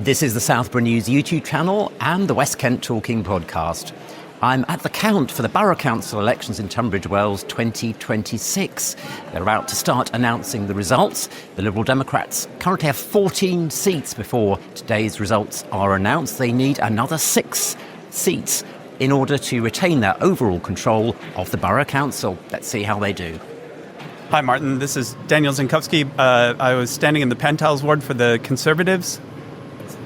This is the Southborough News YouTube channel and the West Kent Talking podcast. I'm at the count for the Borough Council elections in Tunbridge Wells 2026. They're about to start announcing the results. The Liberal Democrats currently have 14 seats before today's results are announced. They need another 6 seats in order to retain their overall control of the Borough Council. Let's see how they do. Hi Martin, this is Daniel Dzenkowski. I was standing in the Pantiles ward for the Conservatives.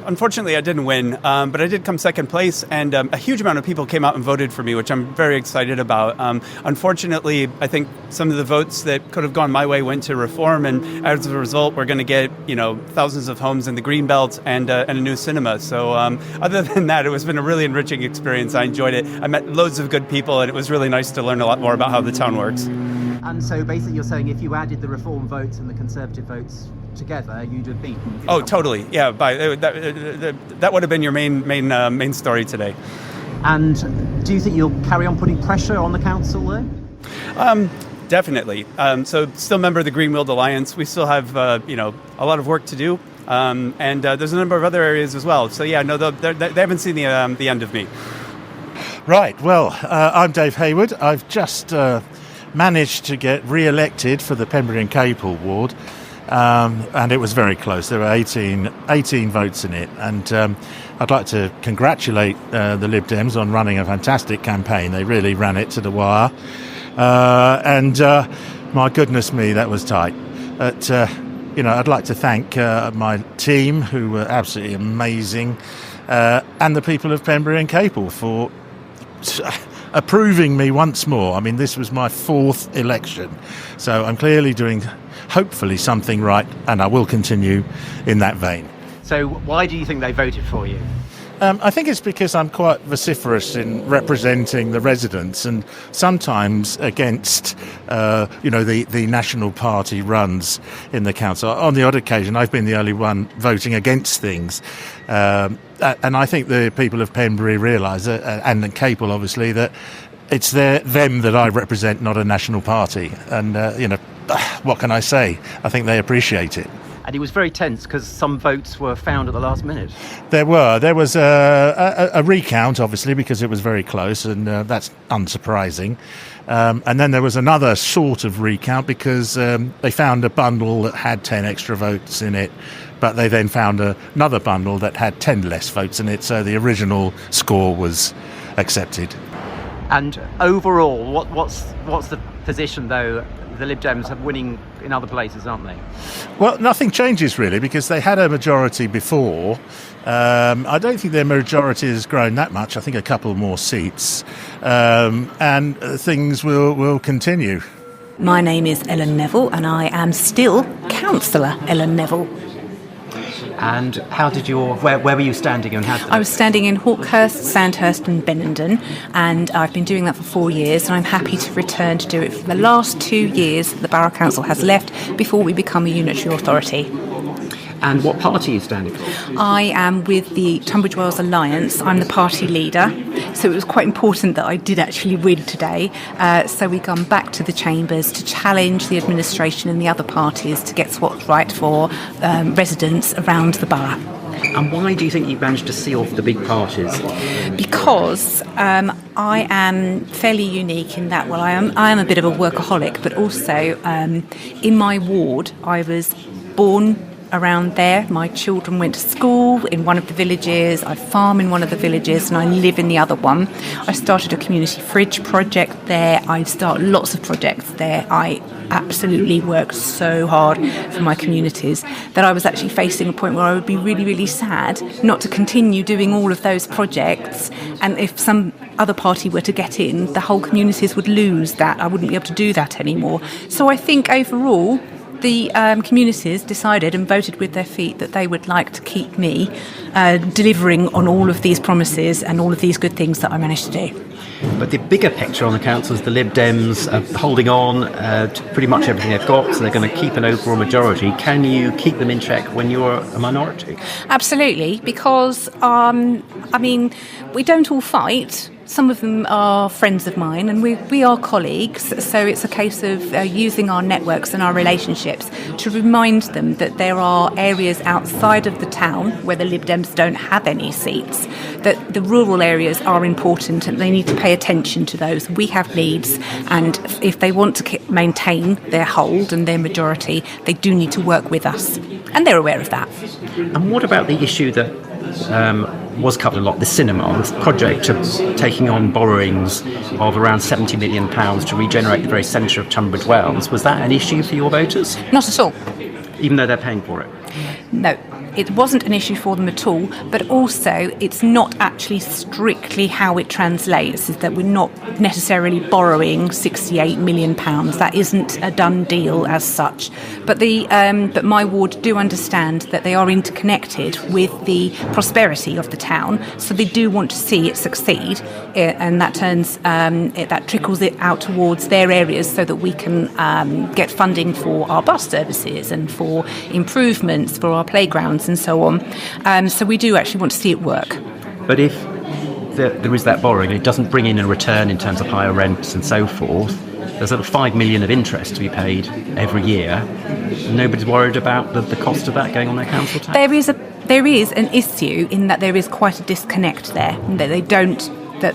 Unfortunately, I didn't win, but I did come second place, and a huge amount of people came out and voted for me, which I'm very excited about. Unfortunately, I think some of the votes that could have gone my way went to reform, and as a result, we're going to get thousands of homes in the Greenbelt and a new cinema. So other than that, it's been a really enriching experience. I enjoyed it. I met loads of good people, and it was really nice to learn a lot more about how the town works. And so basically you're saying if you added the Reform votes and the Conservative votes together, you'd have beaten. Oh, totally. Yeah, that would have been your main story today. And do you think you'll carry on putting pressure on the council there? Definitely. So still member of the Victorian Alliance. We still have a lot of work to do. And there's a number of other areas as well. So yeah, no, they haven't seen the end of me. Right. Well, I'm Dave Hayward. I've just managed to get re-elected for the Pembury Capel ward. And it was very close. There were 18 votes in it. And I'd like to congratulate the Lib Dems on running a fantastic campaign. They really ran it to the wire. And my goodness me, that was tight. But, I'd like to thank my team, who were absolutely amazing, and the people of Pembury Capel for approving me once more. I mean, this was my 4th election. So I'm clearly doing, hopefully, something right, and I will continue in that vein. So why do you think they voted for you? I think it's because I'm quite vociferous in representing the residents, and sometimes against, the National Party runs in the council. On the odd occasion, I've been the only one voting against things. And I think the people of Pembury realise, and the Capel obviously, that it's them that I represent, not a national party. And, what can I say? I think they appreciate it. And it was very tense because some votes were found at the last minute. There was a recount, obviously, because it was very close, and that's unsurprising. And then there was another sort of recount because they found a bundle that had 10 extra votes in it, but they then found another bundle that had 10 less votes in it, so the original score was accepted. And overall, what's the position, though? The Lib Dems are winning in other places, aren't they? Well, nothing changes really, because they had a majority before. I don't think their majority has grown that much. I think a couple more seats, and things will continue. My name is Ellen Neville, and I am still Councillor Ellen Neville. And how did where were you standing and how? I was standing in Hawkhurst, Sandhurst and Benenden, and I've been doing that for 4 years, and I'm happy to return to do it for the last 2 years that the Borough Council has left before we become a unitary authority. And what party are you standing for? I am with the Tunbridge Wells Alliance. I'm the party leader, so it was quite important that I did actually win today. So we come back to the chambers to challenge the administration and the other parties to get what's right for residents around the borough. And why do you think you managed to see off the big parties? Because I am fairly unique in that, I am a bit of a workaholic, but also in my ward, I was born around there. My children went to school in one of the villages, I farm in one of the villages, and I live in the other one. I started a community fridge project there. I start lots of projects there. I absolutely work so hard for my communities that I was actually facing a point where I would be really, really sad not to continue doing all of those projects, and if some other party were to get in, the whole communities would lose that. I wouldn't be able to do that anymore. So I think overall the communities decided and voted with their feet that they would like to keep me delivering on all of these promises and all of these good things that I managed to do. But the bigger picture on the council is the Lib Dems are holding on to pretty much everything they've got, so they're going to keep an overall majority. Can you keep them in check when you're a minority? Absolutely, because, we don't all fight, Some of them are friends of mine, and we are colleagues, so it's a case of using our networks and our relationships to remind them that there are areas outside of the town where the Lib Dems don't have any seats, that the rural areas are important and they need to pay attention to those. We have needs, and if they want to maintain their hold and their majority, they do need to work with us, and they're aware of that. And what about the issue that was covered a lot, the cinema, this project of taking on borrowings of around £70 million to regenerate the very centre of Tunbridge Wells? Was that an issue for your voters? Not at all. Even though they're paying for it? No, it wasn't an issue for them at all, but also it's not actually strictly how it translates, is that we're not necessarily borrowing £68 million. That isn't a done deal as such. But but my ward do understand that they are interconnected with the prosperity of the town, so they do want to see it succeed, and that that trickles it out towards their areas so that we can get funding for our bus services and for improvements for our playgrounds and so on. So we do actually want to see it work. But if there is that borrowing, it doesn't bring in a return in terms of higher rents and so forth, there's sort of £5 million of interest to be paid every year. Nobody's worried about the cost of that going on their council tax? There is an issue in that there is quite a disconnect there, that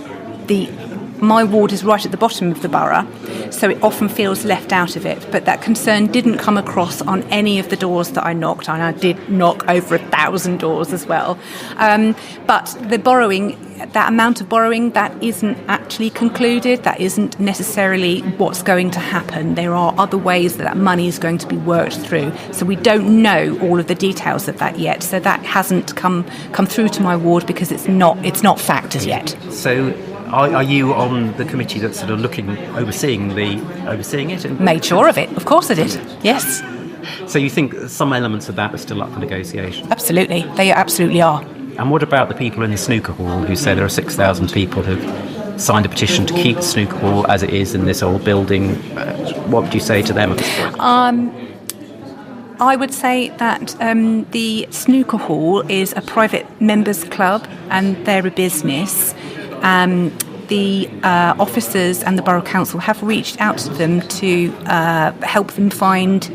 my ward is right at the bottom of the borough, so it often feels left out of it. But that concern didn't come across on any of the doors that I knocked, and I did knock over 1,000 doors as well. But the borrowing, that amount of borrowing, that isn't actually concluded. That isn't necessarily what's going to happen. There are other ways that money is going to be worked through. So we don't know all of the details of that yet. So that hasn't come through to my ward because it's not factored yet. So are you on the committee that's sort of overseeing it? And made sure of it. Of course I did. Yes. So you think some elements of that are still up for negotiation? Absolutely. They absolutely are. And what about the people in the snooker hall who say there are 6,000 people who've signed a petition to keep the snooker hall as it is in this old building? What would you say to them at this point? I would say that the snooker hall is a private members club and they're a business. The officers and the Borough Council have reached out to them to help them find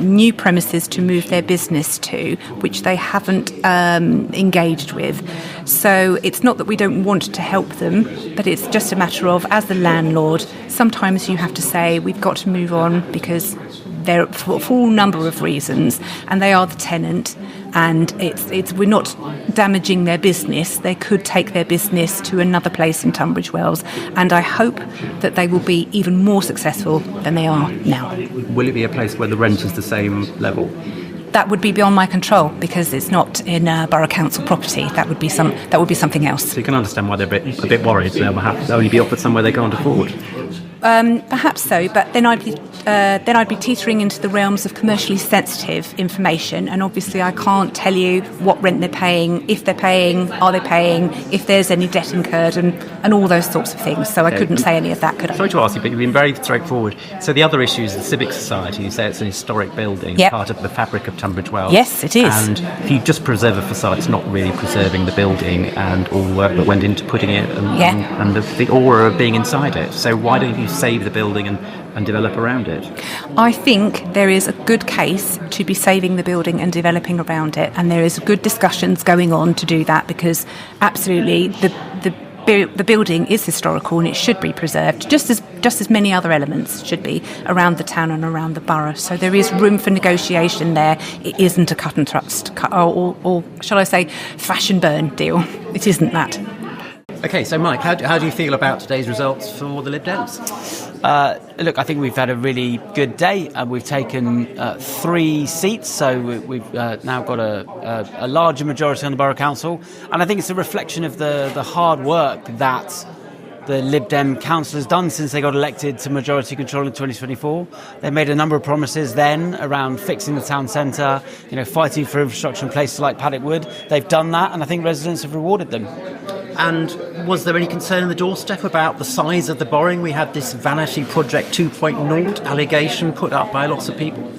new premises to move their business to, which they haven't engaged with. So it's not that we don't want to help them, but it's just a matter of, as the landlord, sometimes you have to say, we've got to move on because they're for a full number of reasons, and they are the tenant, and we're not damaging their business. They could take their business to another place in Tunbridge Wells, and I hope that they will be even more successful than they are now. Will it be a place where the rent is the same level? That would be beyond my control because it's not in a borough council property. That would be something else. So you can understand why they're a bit worried. They'll have to only be offered somewhere they can't afford. Perhaps so, but then I'd be teetering into the realms of commercially sensitive information, and obviously I can't tell you what rent they're paying, if they're paying, are they paying, if there's any debt incurred, and all those sorts of things. So I couldn't say any of that, could I? Sorry to ask you, but you've been very straightforward. So the other issue is the Civic Society. You say it's an historic building, yep. Part of the fabric of Tunbridge Wells. Yes, it is. And if you just preserve a facade, it's not really preserving the building and all the work that went into putting it and the aura of being inside it. So why don't you save the building and develop around it? I think there is a good case to be saving the building and developing around it, and there is good discussions going on to do that, because absolutely the building is historical and it should be preserved, just as many other elements should be around the town and around the borough. So there is room for negotiation there. It isn't a cut and thrust or shall I say fashion burn deal. It isn't that. Okay, so Mike, how do you feel about today's results for the Lib Dems? Look, I think we've had a really good day. We've taken 3 seats, so we've now got a larger majority on the Borough Council, and I think it's a reflection of the hard work that the Lib Dem councillors done since they got elected to majority control in 2024. They made a number of promises then around fixing the town centre, fighting for infrastructure in places like Paddock Wood. They've done that, and I think residents have rewarded them. And was there any concern in the doorstep about the size of the borrowing? We had this Vanity Project 2.0 allegation put up by lots of people.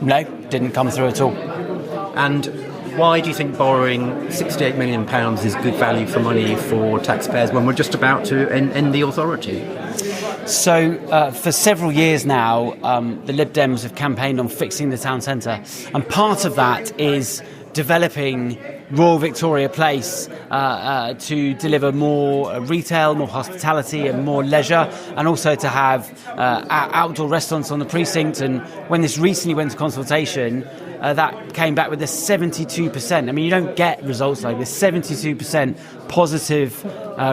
No, didn't come through at all. And Why do you think borrowing £68 million is good value for money for taxpayers when we're just about to end the authority? So for several years now, the Lib Dems have campaigned on fixing the town centre, and part of that is developing Royal Victoria Place to deliver more retail, more hospitality and more leisure, and also to have outdoor restaurants on the precinct. And when this recently went to consultation, that came back with a 72%. I mean, you don't get results like this. 72% positive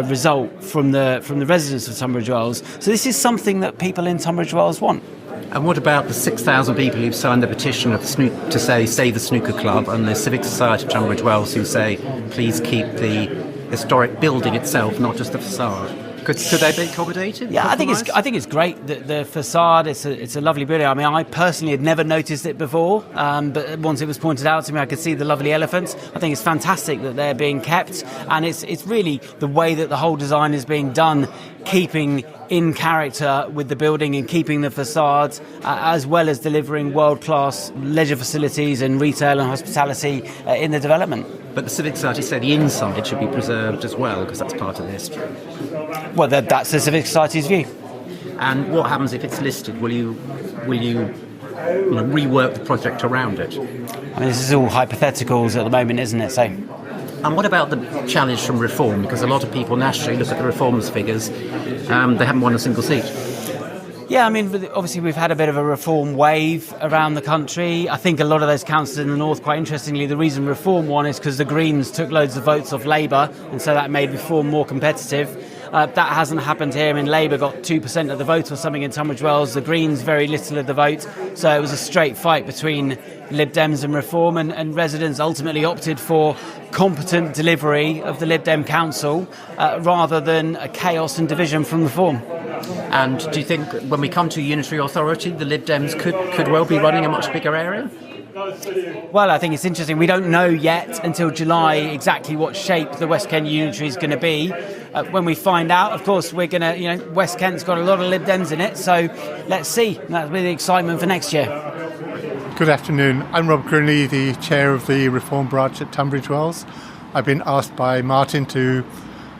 result from the residents of Tunbridge Wells. So this is something that people in Tunbridge Wells want. And what about the 6,000 people who've signed the petition to say save the snooker club, and the Civic Society of Tunbridge Wells who say please keep the historic building itself, not just the facade? Could they be accommodated? Yeah, I think it's great that the facade. It's a lovely building. I mean, I personally had never noticed it before, but once it was pointed out to me, I could see the lovely elephants. I think it's fantastic that they're being kept, and it's really the way that the whole design is being done, keeping in character with the building and keeping the facade, as well as delivering world-class leisure facilities and retail and hospitality in the development. But the Civic Society say the inside should be preserved as well, because that's part of the history. Well, that's the Civic Society's view. And what happens if it's listed? Will you rework the project around it? I mean, this is all hypotheticals at the moment, isn't it? So. And what about the challenge from Reform? Because a lot of people nationally look at the Reform's figures. They haven't won a single seat. Yeah, I mean, obviously we've had a bit of a Reform wave around the country. I think a lot of those councils in the north, quite interestingly, the reason Reform won is because the Greens took loads of votes off Labour, and so that made Reform more competitive. That hasn't happened here. I mean, Labour got 2% of the vote or something in Tunbridge Wells. The Greens, very little of the vote. So it was a straight fight between Lib Dems and Reform, and residents ultimately opted for competent delivery of the Lib Dem Council rather than a chaos and division from Reform. And do you think when we come to unitary authority, the Lib Dems could well be running a much bigger area? Well, I think it's interesting. We don't know yet until July exactly what shape the West Kent unitary is going to be. When we find out, of course, we're going to, West Kent's got a lot of Lib Dems in it, so let's see. That'll be the excitement for next year. Good afternoon. I'm Rob Grindley, the chair of the Reform branch at Tunbridge Wells. I've been asked by Martin to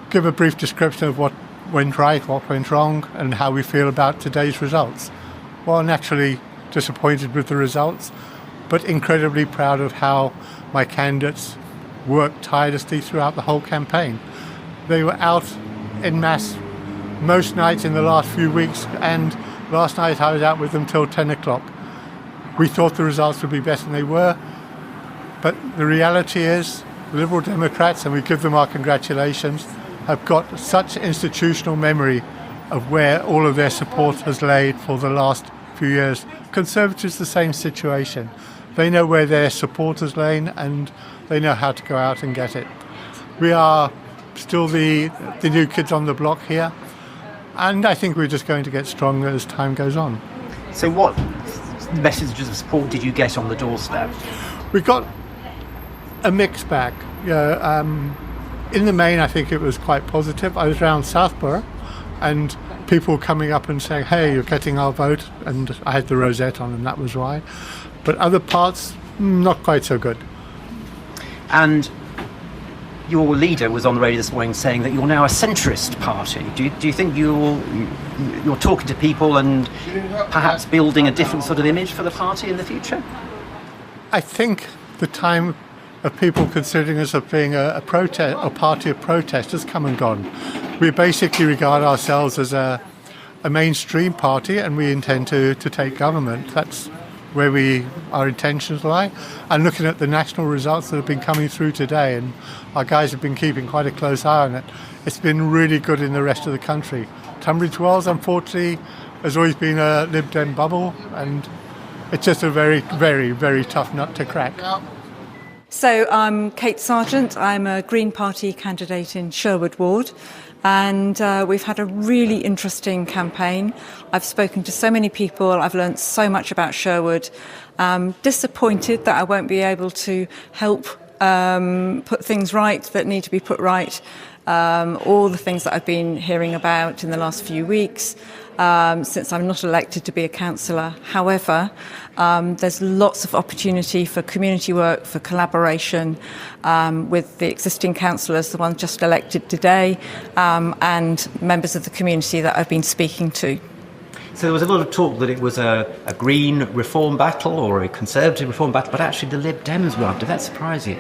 give a brief description of what went right, what went wrong, and how we feel about today's results. Well, naturally disappointed with the results, but incredibly proud of how my candidates worked tirelessly throughout the whole campaign. They were out en masse most nights in the last few weeks, and last night I was out with them till 10 o'clock. We thought the results would be better than they were, but the reality is Liberal Democrats, and we give them our congratulations, have got such institutional memory of where all of their support has laid for the last few years. Conservatives, the same situation. They know where their support has lain, and they know how to go out and get it. We are still the new kids on the block here, and I think we're just going to get stronger as time goes on. So what messages of support did you get on the doorstep? We got a mixed bag. In the main, I think it was quite positive. I was around Southborough, and people coming up and saying, hey, you're getting our vote, and I had the rosette on, and that was why. But other parts, not quite so good. And your leader was on the radio this morning saying that you're now a centrist party. Do you think you're talking to people and perhaps building a different sort of image for the party in the future? I think the time of people considering us as being a party of protest has come and gone. We basically regard ourselves as a mainstream party, and we intend to take government. That's where our intentions lie. And looking at the national results that have been coming through today, and our guys have been keeping quite a close eye on it, it's been really good in the rest of the country. Tunbridge Wells, unfortunately, has always been a Lib Dem bubble, and it's just a very, very, very tough nut to crack. So I'm Kate Sargent. I'm a Green Party candidate in Sherwood Ward, and we've had a really interesting campaign. I've spoken to so many people. I've learnt so much about Sherwood. Disappointed that I won't be able to help put things right that need to be put right. All the things that I've been hearing about in the last few weeks. since I'm not elected to be a councillor. However, there's lots of opportunity for community work, for collaboration with the existing councillors, the ones just elected today, and members of the community that I've been speaking to. So there was a lot of talk that it was a Green reform battle or a Conservative reform battle, but actually the Lib Dems won. Did that surprise you?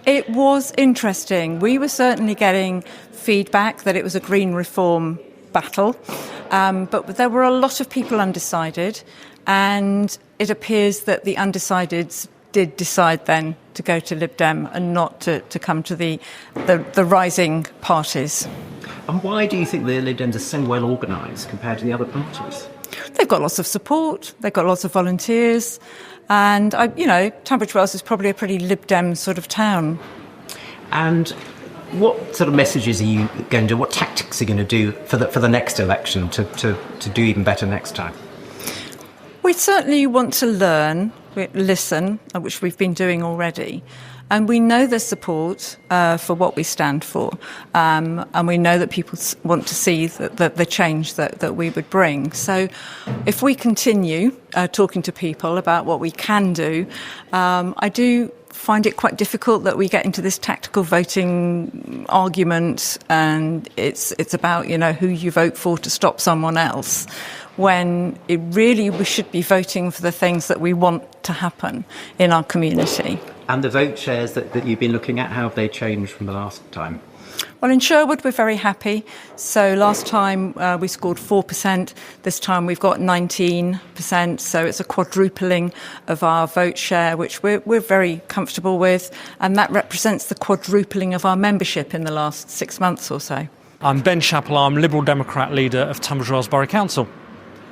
It was interesting. We were certainly getting feedback that it was a Green reform battle, but there were a lot of people undecided, and it appears that the undecideds did decide then to go to Lib Dem and not to come to the rising parties. And why do you think the Lib Dems are so well organised compared to the other parties? They've got lots of support, they've got lots of volunteers, and, Tunbridge Wells is probably a pretty Lib Dem sort of town. And what sort of messages are you going to do, what tactics are you going to do for the next election to do even better next time? We certainly want to learn, listen, which we've been doing already. And we know there's support for what we stand for. And we know that people want to see the change that we would bring. So if we continue talking to people about what we can do, I do find it quite difficult that we get into this tactical voting argument, and it's about, who you vote for to stop someone else, when we should be voting for the things that we want to happen in our community. And the vote shares that you've been looking at, how have they changed from the last time? Well, in Sherwood, we're very happy. So last time we scored 4%. This time we've got 19%. So it's a quadrupling of our vote share, which we're very comfortable with. And that represents the quadrupling of our membership in the last 6 months or so. I'm Ben Chapelard. I'm Liberal Democrat leader of Tunbridge Wells Borough Council.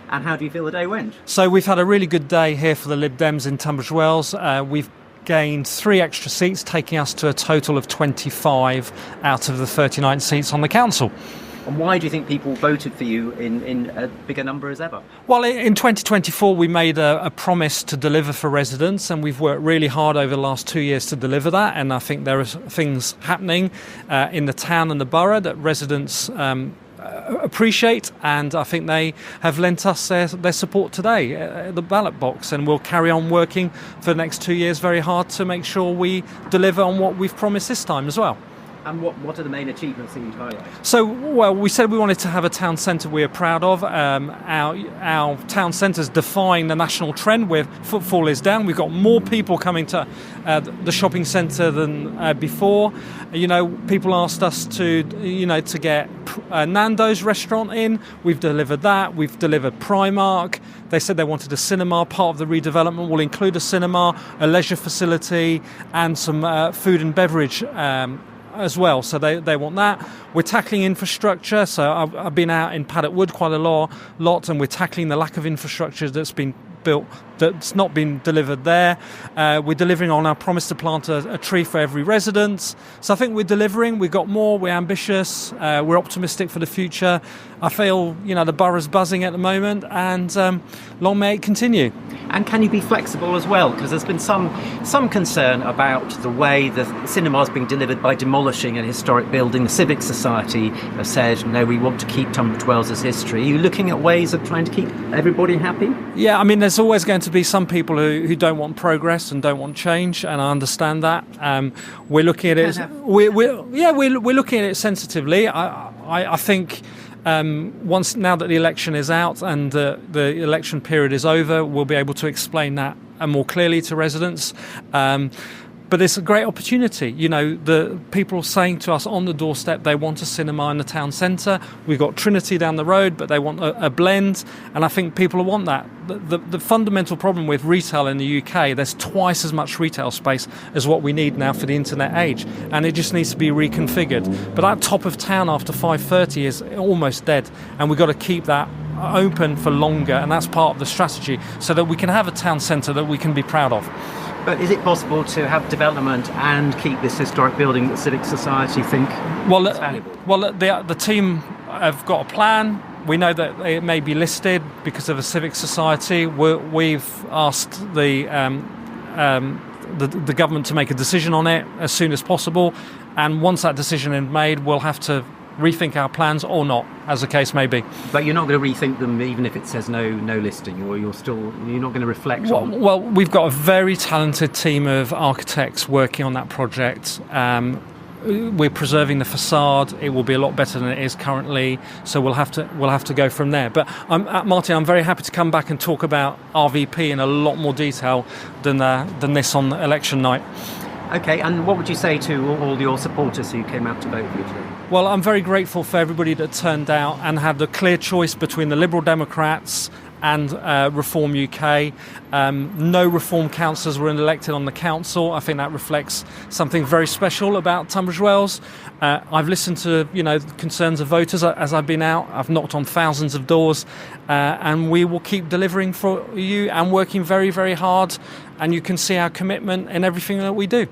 And how do you feel the day went? So we've had a really good day here for the Lib Dems in Tunbridge Wells. We've gained 3 extra seats, taking us to a total of 25 out of the 39 seats on the council. And why do you think people voted for you in a bigger number as ever? Well, in 2024 we made a promise to deliver for residents, and we've worked really hard over the last 2 years to deliver that, and I think there are things happening in the town and the borough that residents appreciate, and I think they have lent us their support today at the ballot box, and we'll carry on working for the next 2 years very hard to make sure we deliver on what we've promised this time as well. And what are the main achievements that you'd highlight? So, well, we said we wanted to have a town centre we are proud of. Our town centre's defying the national trend where footfall is down. We've got more people coming to the shopping centre than before. People asked us to get Nando's restaurant in. We've delivered that. We've delivered Primark. They said they wanted a cinema. Part of the redevelopment will include a cinema, a leisure facility, and some food and beverage as well, so they want that. We're tackling infrastructure, so I've been out in Paddock Wood quite a lot, and we're tackling the lack of infrastructure that's been built that's not been delivered there. We're delivering on our promise to plant a tree for every resident. So I think we're delivering. We've got more. We're ambitious. We're optimistic for the future. I feel the borough's buzzing at the moment, and long may it continue. And can you be flexible as well? Because there's been some concern about the way the cinema's being delivered by demolishing an historic building. The Civic Society have said, no, we want to keep Tunbridge Wells' history. Are you looking at ways of trying to keep everybody happy? Yeah, I mean, there's always going to be some people who don't want progress and don't want change, and I understand that. We're looking at it. We're looking at it sensitively. I think. Now that the election is out and the election period is over, we'll be able to explain that more clearly to residents. But it's a great opportunity. The people saying to us on the doorstep they want a cinema in the town centre. We've got Trinity down the road, but they want a blend, and I think people want that. The fundamental problem with retail in the UK, there's twice as much retail space as what we need now for the internet age, and it just needs to be reconfigured. But that top of town after 5:30 is almost dead, and we've got to keep that open for longer, and that's part of the strategy, so that we can have a town centre that we can be proud of. But is it possible to have development and keep this historic building that Civic Society think is valuable? Well, the team have got a plan. We know that it may be listed because of a Civic Society. We've asked the government to make a decision on it as soon as possible, and once that decision is made, we'll have to rethink our plans or not, as the case may be. But you're not going to rethink them even if it says no listing, or you're not going to reflect on... Well, we've got a very talented team of architects working on that project. We're preserving the facade. It will be a lot better than it is currently, so we'll have to go from there. But Martin, I'm very happy to come back and talk about RVP in a lot more detail than this on election night. Okay, and what would you say to all your supporters who came out to vote for you today? Well, I'm very grateful for everybody that turned out and had the clear choice between the Liberal Democrats and Reform UK. No Reform councillors were elected on the council. I think that reflects something very special about Tunbridge Wells. I've listened to concerns of voters as I've been out. I've knocked on thousands of doors, and we will keep delivering for you and working very, very hard. And you can see our commitment in everything that we do.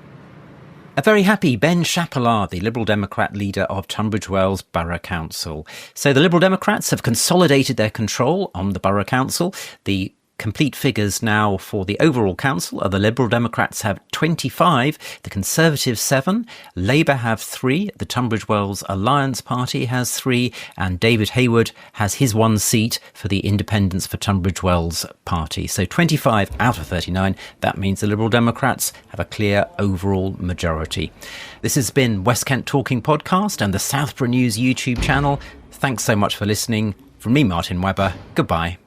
A very happy Ben Chapelard, the Liberal Democrat leader of Tunbridge Wells Borough Council. So the Liberal Democrats have consolidated their control on the Borough Council. The complete figures now for the overall council are the Liberal Democrats have 25, the Conservatives 7, Labour have 3, the Tunbridge Wells Alliance Party has 3, and David Hayward has his 1 seat for the Independents for Tunbridge Wells Party. So 25 out of 39, that means the Liberal Democrats have a clear overall majority. This has been West Kent Talking Podcast and the Southborough News YouTube channel. Thanks so much for listening. From me, Martin Webber, goodbye.